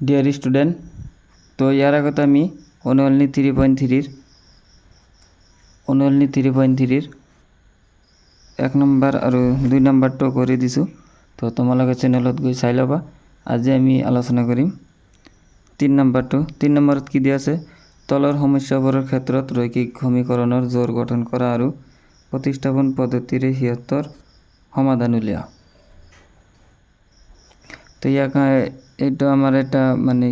Dear student, তো ইয়াৰ আগতে আমি অনুশীলনী 3.3 1 নম্বৰ আৰু 2 নম্বৰটো কৰি দিছোঁ। তো তোমালোকে চেনেলত গৈ চাই ল'বা। আজি আমি আলোচনা কৰিম 3 নম্বৰটো। 3 নম্বৰত কি দিয়া আছে? তলৰ সমস্যাবোৰৰ ক্ষেত্ৰত ৰৈখিক সমীকৰণৰ জোৰ গঠন কৰা আৰু প্ৰতিস্থাপন পদ্ধতিৰে সিহঁতৰ সমাধান উলিওৱা। তো এইটো আমাৰ এটা মানে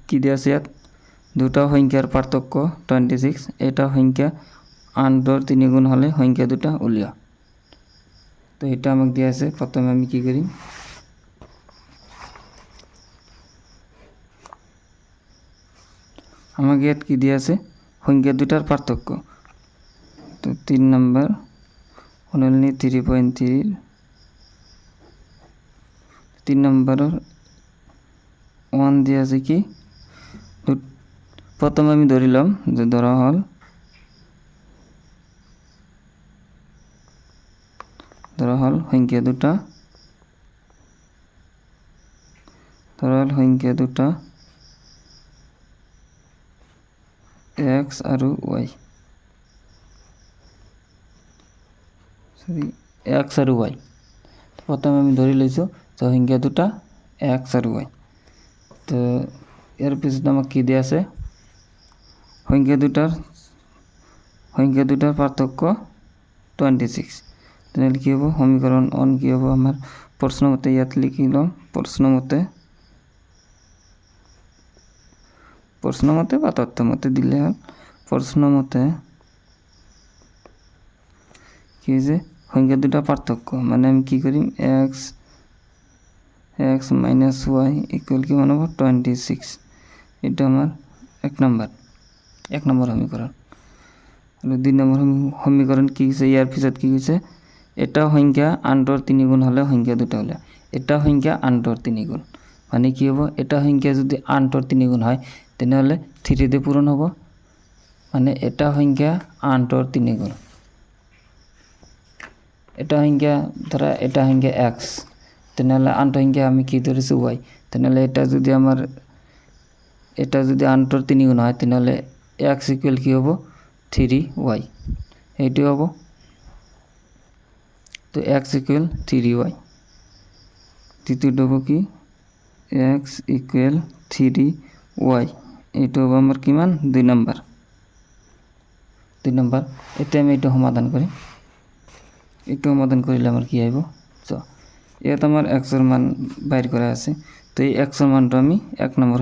কি দিয়া আছে ইয়াত? দুটা সংখ্যাৰ পাৰ্থক্য 26, এটা সংখ্যা আনটোৰ 3 গুণ হলে সংখ্যা দুটা উলিওৱা। তো এটা আমাক দিয়া আছে। প্রথমে আমি কি করি, আমাকে ইয়াত কি দিয়া আছে? সংখ্যা দুটার পার্থক্য। তো 3 নম্বর অনুশীলনী 3.3 3 নম্বরের 1 দিয়া আছে কি? প্রথমে আমি ধরিলাম যে ধরা হল সংখ্যা দুটা, x আৰু y, x আৰু y। প্ৰথমে আমি ধৰি লইছো তো সংখ্যা দুটা x আৰু y। তো এর পিছনে আমাকে কি দিয়া আছে? সংখ্যা দুটার পার্থক্য 26। তাহলে কি হবো? সমীকরণ 1 কি হবো? আমার প্রশ্ন মতে ইয়াত লিখিলাম, প্রশ্ন মতে বা তথ্য মতে দিলে হল। প্রশ্ন মতে কি যে সংখ্যা দুটা পার্থক্য, মানে আমি কি করি? x মাইনাস y ইকুয়াল কি মানে 26। এটা আমার এক নম্বর সমীকরণ। আর 2 নম্বর সমীকরণ কি হয়েছে? ইয়ার পিছত কি হয়েছে? এটা সংখ্যা আনটোর 3 গুণ হলে সংখ্যা দুটা হলে, এটা সংখ্যা আনটোর 3 গুণ মানে কি হবো? এটা সংখ্যা যদি আনটোর 3 গুণ হয় তাহলে 3 দিয়ে পূরণ হবো, মানে এটা সংখ্যা আনটোর 3 গুণ। এটা সংখ্যা ধরা এটা সংখ্যা x, তাহলে আনটো সংখ্যা আমি কি ধরেছি? y। তাহলে এটা যদি আনটোর 3 গুণ হয় তাহলে x ইকুয়াল কি হবো? 3y। এইটি হবো। তো x ইকুয়াল 3y। তৃতীয়টা হবো কি? x equal 3y। এইটা হবো আমার কি মান? 2 নম্বর। এতে আমি এটা সমাধান করি। একটু সমাধান করিলে আমার কি আইব? ইয়াত আমার x এর মান বাইর করা আছে। তো এই x এর মানটা আমি 1 নম্বর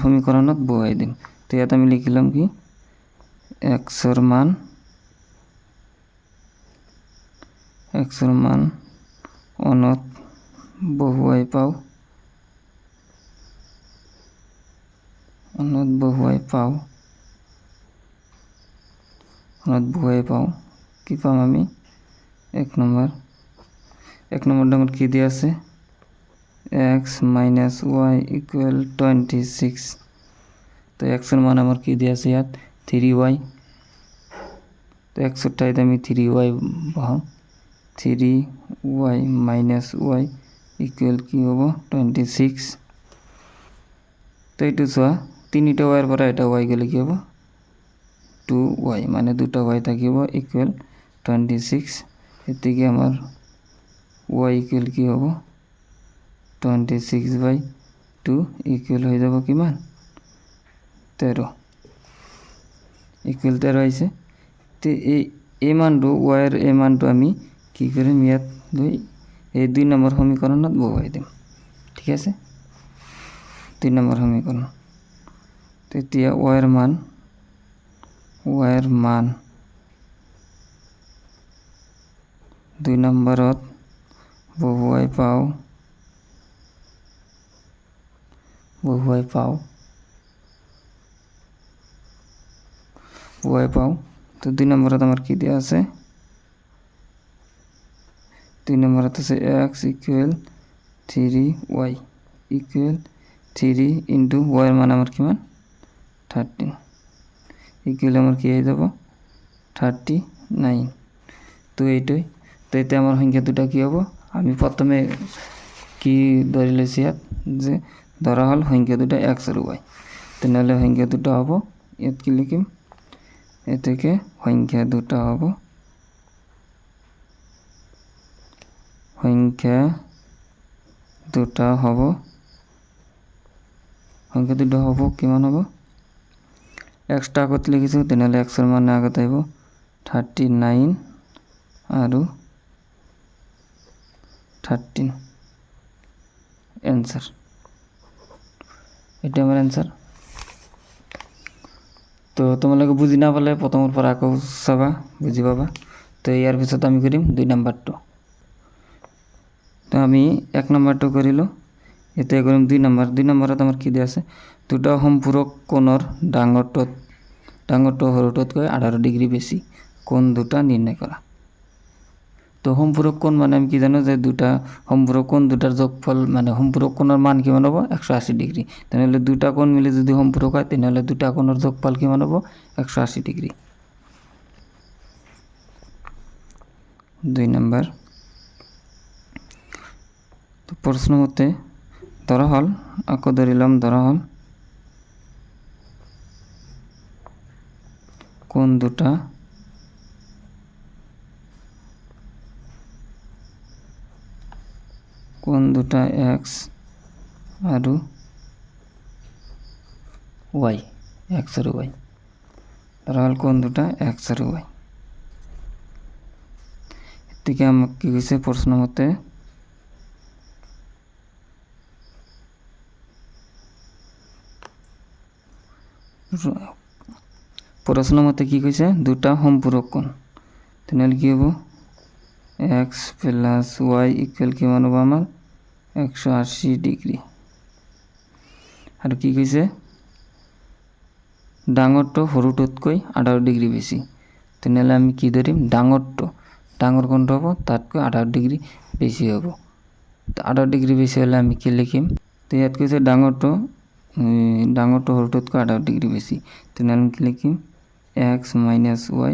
সমীকরণত বহাই দিম। তো ইয়াত আমি লিখিলাম কি? x এর মান অনত বহুয়াই পাও, কি পাম আমি? 1 নম্বরটা আমার কি দিয়ে আছে? x minus y equal 26। তো x এর মান আমার কি দিয়ে আছে ইয়াত? 3y। তো x এর ঠাইতে আমি 3y বহাম। 3y মাইনাস y ইকুয়াল কি হবো? 26। তো এইটু চোৱা 3টা y এর পরে এটা y গেলে কি হবো? 2y, মানে দুটা y থাকিব ইকুয়াল 26। এদিকে আমার y ইকুয়াল কি হবো? 26/2 ইকুয়াল হয়ে যাব কি মান? 13 ইকুয়াল 13 হয়েছে। তো এই মানটো y এর এই মানটো আমি কি করিম? ইয়াত লই এই 2 নম্বর সমীকরণত বহাই দিম। ঠিক আছে? 2 নম্বর সমীকরণ। তেতিয়া y এর মান 2 নম্বরত বহুয়াই পাও। তো 2 নম্বরত আমার কি দেয়া আছে? 2 নম্বরত আছে x equal 3y equal 3 into y এর মান আমার কি মান? 13 ইকুয়াল আমার কি হয়ে যাব? 39। তো এইটাই। তো এতে আমার সংখ্যা দুটা কি হবো? আমি প্রথমে কি ধরে লইছি ইয়াত যে ধৰা হ'ল সংখ্যা দুটা এক্স আৰু ৱাই। তেনেহ'লে সংখ্যা দুটা হ'ব, ইয়াত কি লিখিম, এতেকে সংখ্যা দুটা হ'ব, সংখ্যা দুটা হ'ব, কিমান হ'ব, এক্সটা আগত লিখিছোঁ, তেনেহ'লে এক্সৰ মানে আগত আহিব 39 আৰু 13 এনসার। এটা আমার এনসার। তো তোমালোকে বুঝি না পালে প্রথমের পর আকৌ চাবা, বুঝি পাবা। তো ইয়ার পিছত আমি কৰিম 2 নম্বৰটো। তো আমি 1 নম্বৰটো কৰিলোঁ, এতিয়া কৰিম 2 নম্বৰ। 2 নম্বৰত আমাৰ কি দিয়া আছে, দুটা সম্পূৰক কোণৰ ডাঙৰটো সৰুটোতকৈ 18 ডিগ্ৰী বেছি কোণ দুটা নিৰ্ণয় কৰা। তো সম্পূরক কোণ মানে আমি কি জানো যে দুটা সম্পূরক কোণ দুটার যোগফল মানে সম্পূরক কোণের মান কিমান হ'ব 180 ডিগ্রি। তাহলে দুটা কোণ মিলে যদি সম্পূরক হয় তাহলে দুটা কোণের যোগফল কিমান হ'ব 180 ডিগ্রি। 2 নম্বর। তো প্রশ্ন মতে ধরা হল, আকৌ ধরিলাম ধরা হল কোণ দুটা এক্স আৰু ওয়াই, এক্স আৰু ওয়াই ধৰা হল কোণ দুটা এক্স আৰু ওয়াই। এদিকে আমাক কি কৈছে প্ৰশ্ন মতে কি কৈছে দুটা সম্পূরক কোণ, তেনেহলে কি হ'ব এক্স প্লাস ওয়াই ইকুয়াল কিমান হ'ব আমাৰ 180 ডিগ্ৰী। আৰু কি কৈছে ডাঙৰটো সৰুটোতকৈ 18 ডিগ্ৰী বেছি। তেনেহলে আমি কি ধৰিম, ডাঙৰ কোণটো হ'ব তাতকৈ 18 ডিগ্ৰী বেছি হ'ব। তো 18 ডিগ্ৰী বেছি হ'লে আমি কি লিখিম, তো ইয়াত কৈছে ডাঙৰটো সৰুটোতকৈ 18 ডিগ্ৰী বেছি। তেনেহলে আমি কি লিখিম x minus y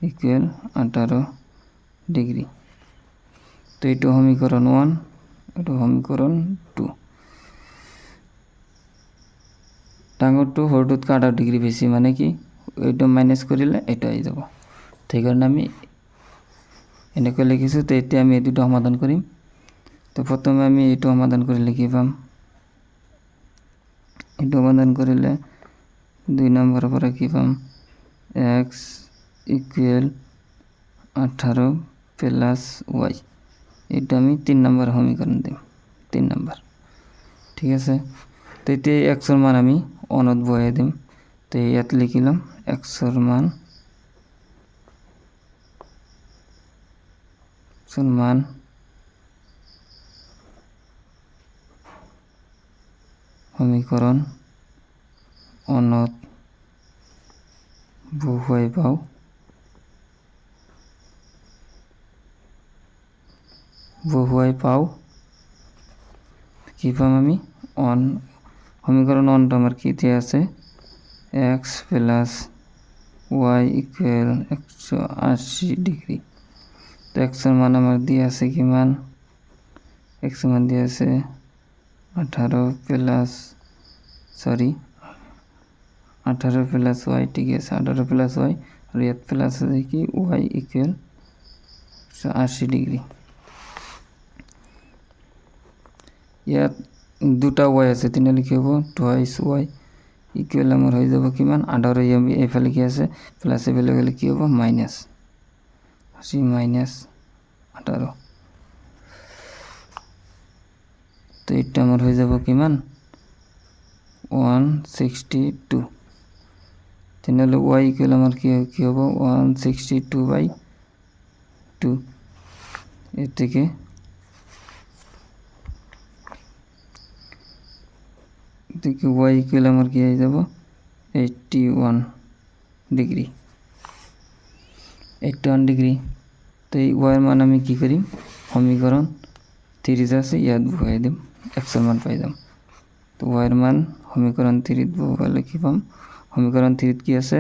equal 18 degree. তো এইটো সমীকৰণ 1, এইটো সমীকৰণ 2। ডাঙৰটো সৰুটোতকৈ 18 ডিগ্ৰী বেছি মানে কি, এইটো মাইনাস কৰিলে এইটো আহি যাব। সেইকাৰণে আমি এনেকৈ লিখিছোঁ। তো এতিয়া আমি এই দুটো সমাধান কৰিম। তো প্ৰথমে আমি এইটো সমাধান কৰিলে কি পাম, এইটো সমাধান কৰিলে 2 নম্বৰৰ পৰা কি পাম, এক্স ইকুয়াল 18 প্লাস ওয়াই। এটা আমি 3 নম্বর সমীকরণ দিম, 3 নম্বর। ঠিক আছে। তো এতিয়া এক্সৰ মান আমি অনত বহাই দিম। তো ইয়াত লিখিলাম এক্সৰ মান সমীকৰণ অনত বহুৱাই পাওঁ। কি পাম আমি, সমীকরণ 1টো আমার কি দিয়ে আছে, x plus y equal 180 degree. তো এক্সের মান আমার দিয়ে আছে কিমান, এক্সের মান দিয়ে আছে 18 প্লাস ওয়াই, ঠিক আছে 18 প্লাস ওয়াই, আর ইয়াত প্লাস আছে কি ওয়াই ইকুয়াল 180 ডিগ্রি। ইয়াত দুটা ওয়াই আছে, তেনেহলে কি হ'ব টুৱাইস ওয়াই ইকুয়াল আমার হয়ে যাব কিমান 18, আমি এইফালে কি আছে প্লাস এফালে গেলে কি হ'ব মাইনাস 80 মাইনাস 18। তো এটা আমার হয়ে যাব কিমান 162। তেনেহলে ওয়াই ইকুয়াল আমার কি হ'ব 162/2। এর থেকে ওয়াই ইকুয়াল আমার কি হয়ে যাব 81 ডিগ্রি। তো এই ওয়াইয়ের মান আমি কি করি, সমীকরণ 3 আছে ইয়াত বহাই দিম, এক্সের মান পাই যাম। তো ওয়াইয়ের মান সমীকরণ 3 বহালে কি পাম, সমীকরণ 3 কি আছে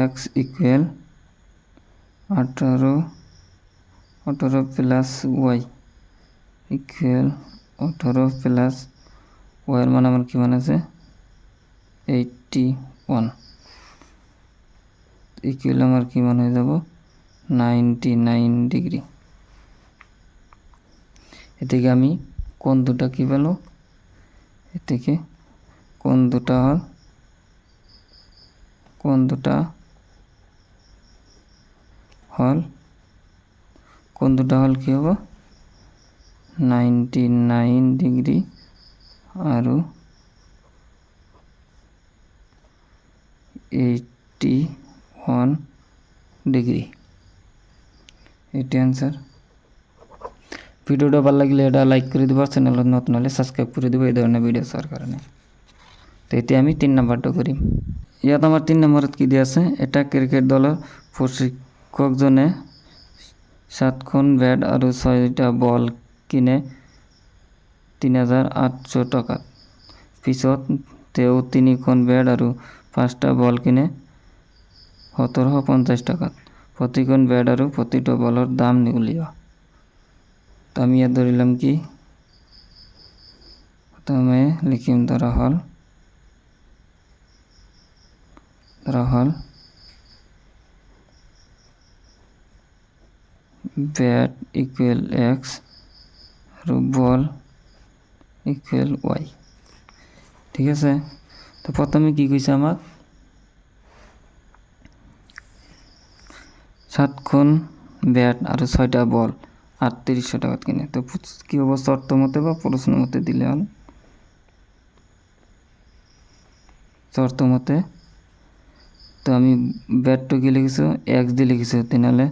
x equal 18 plus y equal 18 plus ওয়াইয়ের মান আমার কি মান আছে 81 ইকুয়াল আমার কি মান হয়ে যাব 99 ডিগ্রি। এ থেকে আমি কোণ দুটা কি পেল, এ থেকে কোণ দুটা হল কি হব 99 ডিগ্রি আৰু 81 ডিগ্রি। এটি অ্যান্সার। ভিডিওটা ভালো লাগলে এটা লাইক করে দিব, চ্যানেল নতুন হলে সাবস্ক্রাইব করে দিব এই ধরনের ভিডিও চাওয়ার কারণে। তো এতে আমি 3 নাম্বারটা করি। ইয়াত আমার 3 নম্বরত কি দিয়ে আছে, এটা ক্রিকেট দলের প্রশিক্ষকজনে 7খন ব্যাট আৰু 6টা বল কিনে 3800 টকাত। পিছত তেওঁ 3খন ব্যাট আৰু 5টা বল কিনে 1750 টাকাত। প্ৰতিখন ব্যাট আৰু প্ৰতিটো বলৰ দাম উলিওৱা। তো আমি ইয়াত ধৰিলাম কি, প্ৰথমে লিখিম ধৰা হল ব্যাট ইকুৱেল এক্স আৰু বল ইকুৱেল ওয়াই। ঠিক আছে, তো প্ৰথমে কি কৈছে আমাক 7খন ব্যাট আৰু 6টা বল 3800 টাকাত কিনে। তো কি হব, শর্ত মতে বা প্রশ্ন মতে দিলে হল শর্ত মতে। তো আমি ব্যাটটো কি লিখিছো এক্স দিয়ে লিখিছো, তেনেহলে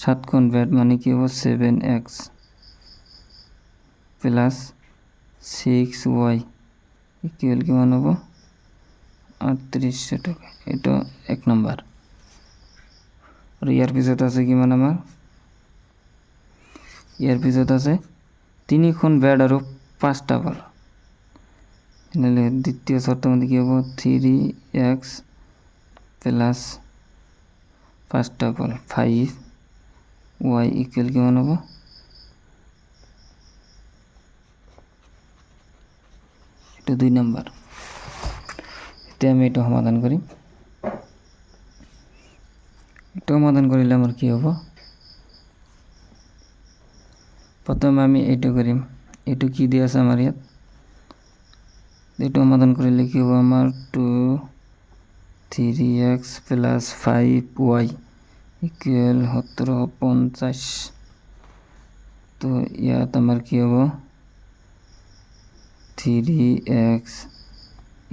7খন ব্যাট মানে কি হব 7x প্লাস 6y ইকুয়াল কি মান হব 3800 টাকা। এটা 1 নম্বর। আর ইয়ার পিছত আছে কি মান আমার, ইয়ার পিছত আছে 3খন ব্যাট আৰু 5টা বল। তাহলে দ্বিতীয় শর্ত মধ্যে কি হব 3x প্লাস 5টা বল 5y ইকুয়াল কি মান হব এটা 2 নম্বর। এতে আমি এটা সমাধান করি। এটা সমাধান করিলে আমার কি হব, প্রথমে আমি এইটা করিম, এটা কি দিয়ে আছে আমার ইয়াত, এটা সমাধান করিলে কি হব আমার 3x প্লাস 5y ইকুয়াল 1750। তো ইয়াত আমার কি হব 3x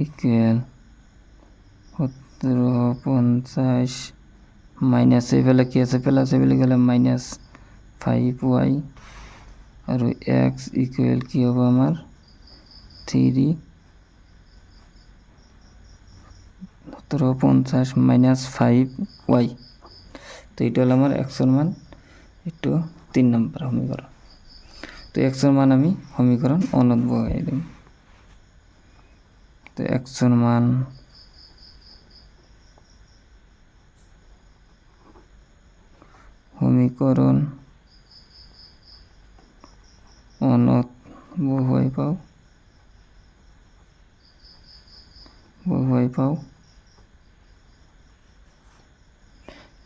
ইকুয়াল 1750 মাইনাস এবেলা কি আছে প্লাস এবেলা গেলে মাইনাস 5y আৰু x ইকুয়াল কি হব আমার 1750 মাইনাস 5y। তো এটা হলো আমার x এর মান, একটু 3 নম্বর সমীকরণ। তো x এর মান আমি সমীকরণ অনত বহাই দিম। তো x এর মান সমীকরণ অনত বহুৱাই পাও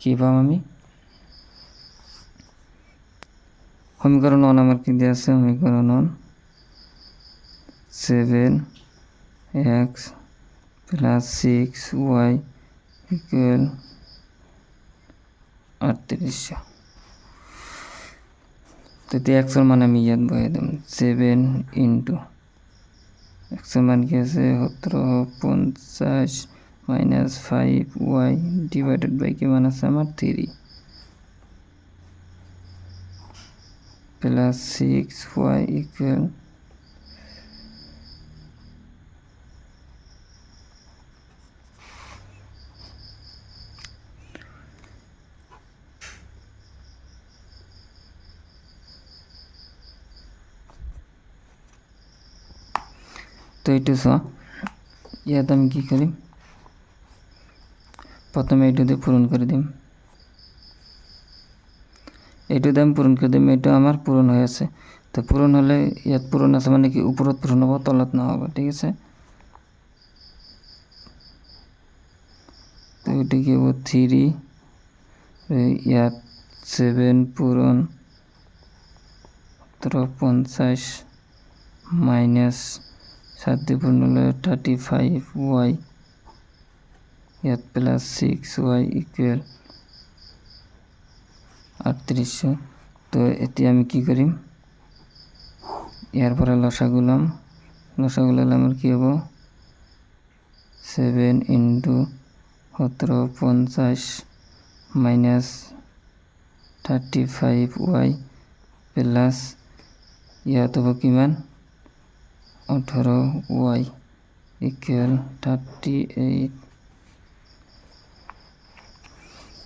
কি পাম আমি, সমীকরণ 1 আমার কি দিয়ে আছে, সমীকরণ 1 7x প্লাস 6y ইকুয়াল 3800। তো x এর মান আমি ইয়াত বহাই দিম 7 ইন্টু x এর মান কি আছে 1750 মাইনাস 5y ডিভাইডেড বাই কি মান আছে আমার 3 প্লাস 6y ইকুয়াল তো এইটো চোৱা, ইয়াত আমি কি কৰিম, প্ৰথমে এইটো দিয়ে পূৰণ কৰে দিম, এইটো দিয়ে আমি পূৰণ কৰে দিম, এটা আমাৰ পূৰণ হয়ে আছে। তো তো পূৰণ হ'লে ইয়াত পূৰণ আছে মানে কি ওপৰত পূৰণ হ'ব তলত নহ'ব ঠিক আছে। তো এইটো কি হ'ব 3 ইয়াত 7 পূৰণ 50 মাইনাস 7 দিয়ে পূরণ হলে 35y ইয়াত প্লাস 6y ইকুয়াল 3800। তো এতিয়া আমি কি কৰিম ইয়াৰ পৰা লসাগুলে আমার কি হ'ব 7 × 1750 মাইনাস 35y প্লাস ইয়াত হ'ব কিমান 18y ইকুয়াল 38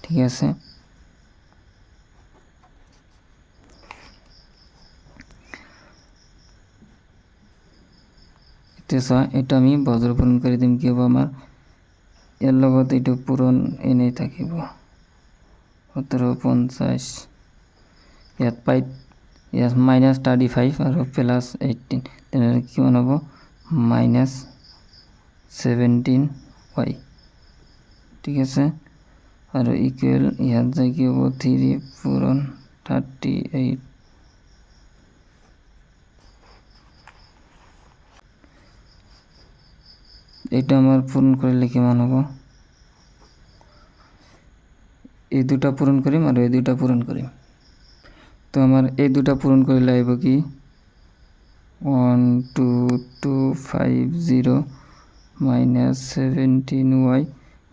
ঠিক আছে। এটা আমি বজ্র পূরণ করে দিম কি হ'ব আমার এর লগত এইটো পূরণ এনেই থাকিব 1750 ইয়াত ইয়াত মাইনাস 35 আৰু প্লাস 18 তেনেহ'লে কিমান হ'ব মাইনাস 17y ঠিক আছে। আৰু ইকুয়াল ইয়াত যায় কি হ'ব 3 পূরণ 38 এটা আমার পূরণ করলে কেমন হবে এই দুটা পূরণ করিম আর এই দুটা পূরণ করিম। তো আমার এই দুটা পূরণ করলে আইব কি 12250 মাইনাস 17y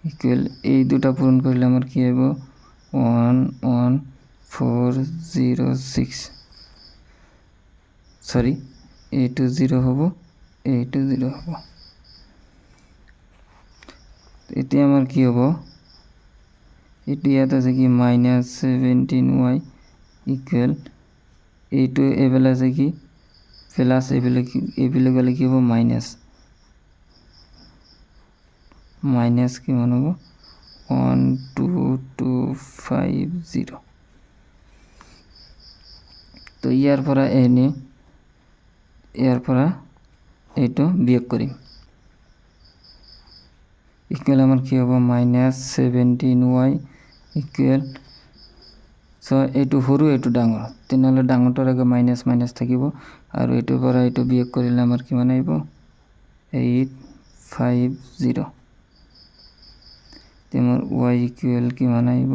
ইকুয়াল এই দুটা পূরণ করলে আমার কি আইব 11406 সরি এইটো 0 হব এইটো 0 হব। এতিয়া আমার কি হব এইটো ইয়াত আছে কি মাইনাস 17y ইকুয়াল এইটো এবেল আছে কি প্লাস এবেলে গেলে কি হব মাইনাস কিমান হব 12250। তো ইয়াৰ পৰা ইয়াৰ পৰা এইটো বিয়োগ কৰিম ইকুয়াল আমাৰ কি হব মাইনাস 17y ইকুয়াল এইটো সৰু এইটো ডাঙৰ তেনেহ'লে ডাঙৰটোৰ আগে মাইনাস মাইনাস থাকিব আৰু এইটোৰ পৰা এইটো বিয়োগ কৰিলে আমাৰ কিমান আহিব 850 তেমৰ y ইকুয়াল কিমান আহিব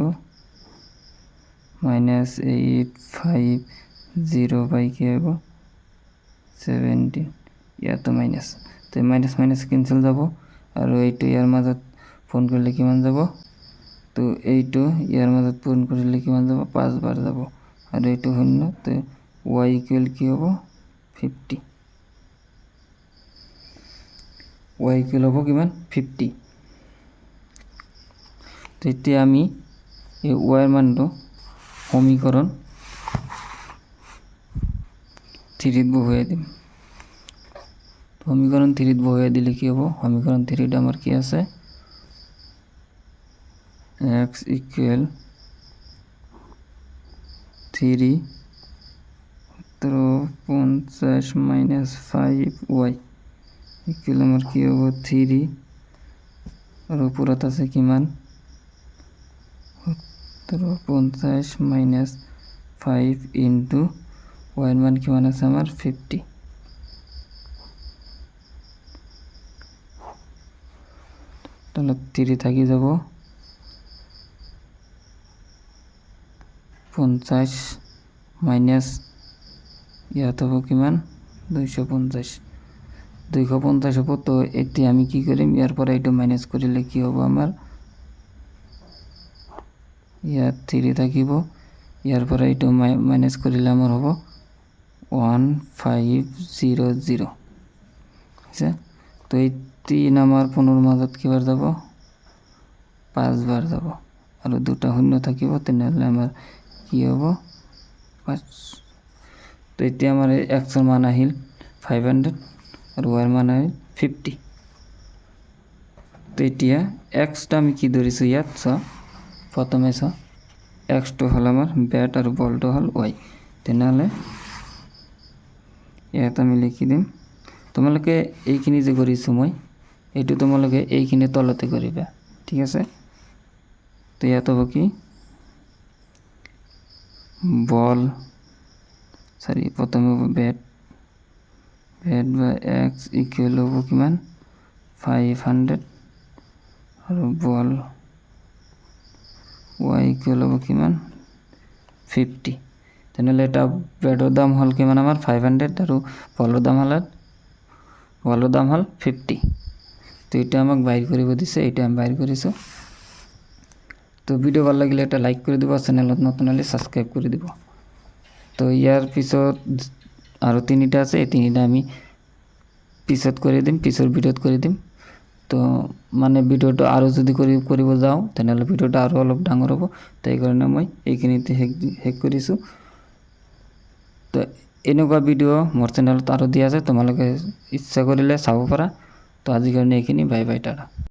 মাইনাস 850 বাই কি আহিব 17 ইয়াতো মাইনাস তো মাইনাস মাইনাস কেনসেল যাব আৰু এইটো ইয়াৰ মাজত পূৰণ কৰিলে কিমান যাব তো এইটো ইয়াৰ মাজত পূৰণ কৰিলে কিমান যাব 5 বাৰ যাব আৰু এইটো শূন্য তো y ইকুয়াল কি হ'ব 50 y ইকুয়াল হ'ব কিমান 50। তো এতিয়া আমি এই y এর মানটো সমীকরণ 3 ত বহাই দিম। সমীকরণ 3 ত বহাই দিলে কি হ'ব সমীকরণ 3 টা আমার কি আছে x equal 3 50 minus 5y equal আমার কি হ'ব 3 আর উপরত আছে কিমান 50 মাইনাস 5 ইনটু y এর মান কিমান আছে আমার 50। তাহলে 3 থাকি যাব 50 মাইনাস ইয়াত হ'ব কিমান 250 হ'ব। তো এতিয়া আমি কি কৰিম ইয়াৰ পৰা এইটো মাইনাস কৰিলে কি হ'ব আমাৰ ইয়াত 3 থাকিব ইয়াৰ পৰা এইটো মাইনাস কৰিলে আমাৰ হ'ব 1500 আছে। তো এই 3 আমাৰ 15 মাজত কিবাৰ যাব 5 বাৰ যাব আৰু দুটা শূন্য থাকিব তেনেহ'লে আমাৰ কি হ'ব 5। তো এতিয়া আমাৰ x এৰ মান আহিল 500 আৰ y এৰ মান আহিল 50। তো এতিয়া x টা আমি কি ধৰিছো ইয়াত প্ৰথমে x টো হল আমার ব্যাট আর বলটো হল y তেনেহ'লে ইয়াত আমি লিখি দিম তোমালোকে এইখিনি যে কৰিছোঁ মই এইটো তোমালোকে এইখিনি তলতে কৰিবা ঠিক আছে। তো ইয়াত হ'ব কি বল প্ৰথমে হ'ব বেট বা এক্স ইকুৱেল হ'ব কিমান 500 আৰু বল y ইকুৱেল হ'ব কিমান 50। তেনেহ'লে এটা বেটৰ দাম হ'ল কিমান আমাৰ 500 আৰু বলৰ দাম হ'ল 50। তো এটা আমাক বাইৰ কৰিব দিছে, এটা আমি বাইৰ কৰিছোঁ। তো ভিডিও ভাল লাগিলে এটা লাইক কৰি দিব, চেনেলত নতুন হ'লে ছাবস্ক্ৰাইব কৰি দিব। তো ইয়াৰ পিছত আৰু তিনিটা আছে, এই তিনিটা আমি পিছত কৰি দিম, পিছৰ ভিডিঅ'ত কৰি দিম। তো মানে ভিডিঅ'টো আৰু যদি কৰিব যাওঁ তেনেহ'লে ভিডিঅ'টো আৰু অলপ ডাঙৰ হ'ব। তো এইকাৰণে মই এইখিনিতে শেষ কৰিছোঁ। তো এনেকুৱা ভিডিঅ' মোৰ চেনেলত আৰু দিয়া আছে, তোমালোকে ইচ্ছা কৰিলে চাব পাৰা। তো আজিৰ কাৰণে এইখিনি, বাই বাই, টাটা।